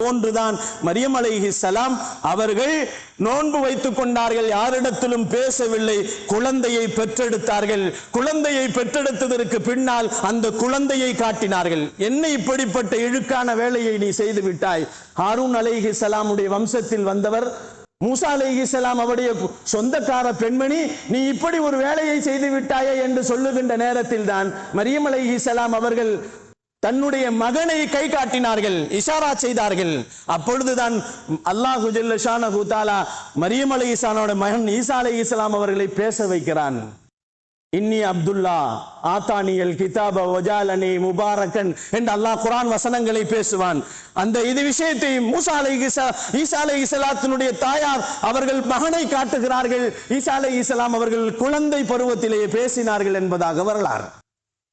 போன்றுதான் மரியம் அலைஹிஸ்ஸலாம் அவர்கள் நோன்பு வைத்துக் கொண்டார்கள், யாரிடத்திலும் பேசவில்லை, குழந்தையை பெற்றெடுத்தார்கள். குழந்தையை பெற்றெடுத்ததற்கு பின்னால் அந்த குழந்தையை காட்டினார்கள். என்ன இப்படிப்பட்ட இழுக்கான வேலையை நீ செய்து விட்டாய்? ஹாரூன் அலைஹிஸ்ஸலாமுடைய வம்சத்தில் வந்தவர் மூசா அலைஹிஸ்ஸலாம் அவருடைய சொந்தக்கார பெண்மணி, நீ இப்படி ஒரு வேலையை செய்து விட்டாயே என்று சொல்லுகின்ற நேரத்தில் தான் மரியம் அலைஹிஸ்ஸலாம் அவர்கள் தன்னுடைய மகனை கை காட்டினார்கள், இஷாரா செய்தார்கள். அப்பொழுதுதான் அல்லாஹு ஜல்ல ஷானஹு தஆலா மரியம் அலைஹிஸ்ஸலாமோட மகன் ஈசா அலைஹிஸ்ஸலாம் அவர்களை பேச வைக்கிறான். இன்னி அப்துல்லா ஆத்தானியல் கிதாப வஜாலனி முபாரக்கன் என்று அல்லாஹ் குர்ஆன் வசனங்களை பேசுவான். அந்த இது விஷயத்தை ஈசா அலைஹிஸ்ஸலாத்தினுடைய தாயார் அவர்கள் மகனை காட்டுகிறார்கள். ஈசா அலைஹிஸ்ஸலாம் அவர்கள் குழந்தை பருவத்திலேயே பேசினார்கள் என்பதாக வரலாறு.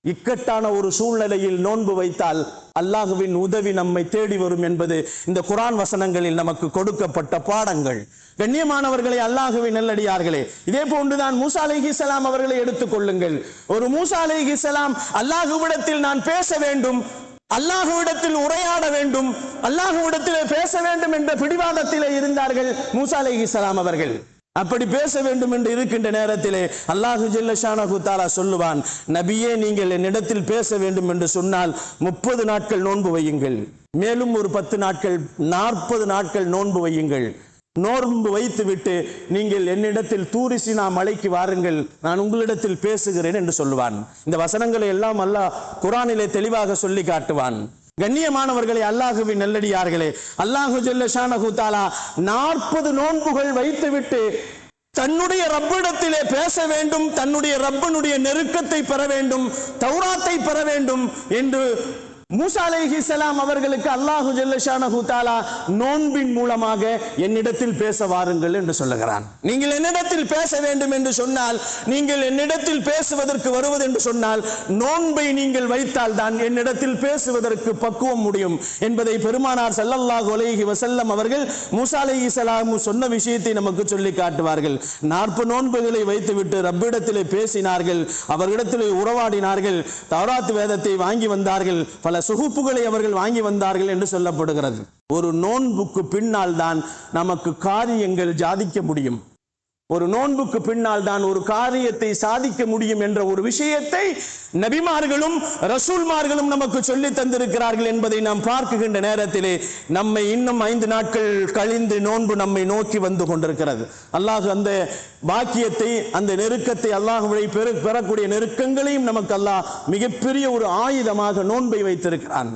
இக்கட்டான ஒரு சூழ்நிலையில் நோன்பு வைத்தால் அல்லாஹுவின் உதவி நம்மை தேடி வரும் என்பது இந்த குர்ஆன் வசனங்களில் நமக்கு கொடுக்கப்பட்ட பாடங்கள். கண்ணியமானவர்களே, அல்லாஹுவின் நல்லடியார்களே, இதே போன்றுதான் மூசா அலைஹிஸ்ஸலாம் அவர்களை எடுத்துக் கொள்ளுங்கள். ஒரு மூசா அலைஹிஸ்ஸலாம் அல்லாஹுவிடத்தில் நான் பேச வேண்டும், அல்லாஹுவிடத்தில் உரையாட வேண்டும், அல்லாஹுவிடத்தில் பேச வேண்டும் என்ற பிடிவாதத்திலே இருந்தார்கள் மூசா அலைஹிஸ்ஸலாம் அவர்கள். அப்படி பேச வேண்டும் என்று இருக்கின்ற நேரத்திலே அல்லாஹு ஜல்ல ஷானஹு தஆலா சொல்லுவான், நபியே, நீங்கள் என்னிடத்தில் பேச வேண்டும் என்று சொன்னால் 30 நாட்கள் நோன்பு வையுங்கள், மேலும் ஒரு 10 நாட்கள் 40 நாட்கள் நோன்பு வையுங்கள். நோன்பு வைத்து விட்டு நீங்கள் என்னிடத்தில் தூரி சீனா மலைக்கு வாருங்கள், நான் உங்களிடத்தில் பேசுகிறேன் என்று சொல்லுவான். இந்த வசனங்களை எல்லாம் அல்லாஹ் குர்ஆனிலே தெளிவாக சொல்லி காட்டுவான். கண்ணியமானவர்களே, அல்லாஹுவின் நல்லடியார்களே, அல்லாஹு ஜல்ல ஷானஹு தஆலா 40 நோன்புகள் வைத்துவிட்டு தன்னுடைய ரப்பிடத்திலே பேச வேண்டும், தன்னுடைய ரப்பனுடைய நெருக்கத்தை பெற வேண்டும், தௌராத்தை பெற வேண்டும் என்று மூசா அலைஹிஸ்ஸலாம் அவர்களுக்கு அல்லாஹு ஜல்ல ஷானஹு தஆலா நோன்பின் மூலமாக என்னிடத்தில் பேச வாருங்கள் என்று சொல்லுகிறான். நீங்கள் என்னிடத்தில் பேச வேண்டும் என்று சொன்னால், நீங்கள் என்னிடத்தில் பேசுவதற்கு வருவது என்று சொன்னால், நோன்பை நீங்கள் வைத்தால் தான் என்னிடத்தில் பேசுவதற்கு பக்குவம் முடியும் என்பதை பெருமானார் ஸல்லல்லாஹு அலைஹி வஸல்லம் அவர்கள் மூசா அலைஹிஸ்ஸலாம் சொன்ன விஷயத்தை நமக்கு சொல்லி காட்டுவார்கள். 40 நோன்புகளை வைத்துவிட்டு ரப்பிடத்திலே பேசினார்கள், அவர்களிடத்திலே உறவாடினார்கள், தௌராத் வேதத்தை வாங்கி வந்தார்கள், பல சுகுப்புகளை அவர்கள் வாங்கி வந்தார்கள் என்று சொல்லப்படுகிறது. ஒரு நோன்புக்கு பின்னால் தான் நமக்கு காரியங்கள் சாதிக்க முடியும். ஒரு நோன்புக்கு பின்னால் தான் ஒரு காரியத்தை சாதிக்க முடியும் என்ற ஒரு விஷயத்தை நபிமார்களும் ரசூல்மார்களும் நமக்கு சொல்லி தந்திருக்கிறார்கள் என்பதை நாம் பார்க்கின்ற நேரத்திலே நம்மை இன்னும் 5 நாட்கள் கழிந்து நோன்பு நம்மை நோக்கி வந்து கொண்டிருக்கிறது. அல்லாஹ் அந்த பாக்கியத்தை, அந்த நெருக்கத்தை, அல்லாஹ்வை பெறக்கூடிய நெருக்கங்களையும் நமக்கு அல்லாஹ் மிகப்பெரிய ஒரு ஆயுதமாக நோன்பை வைத்திருக்கிறான்.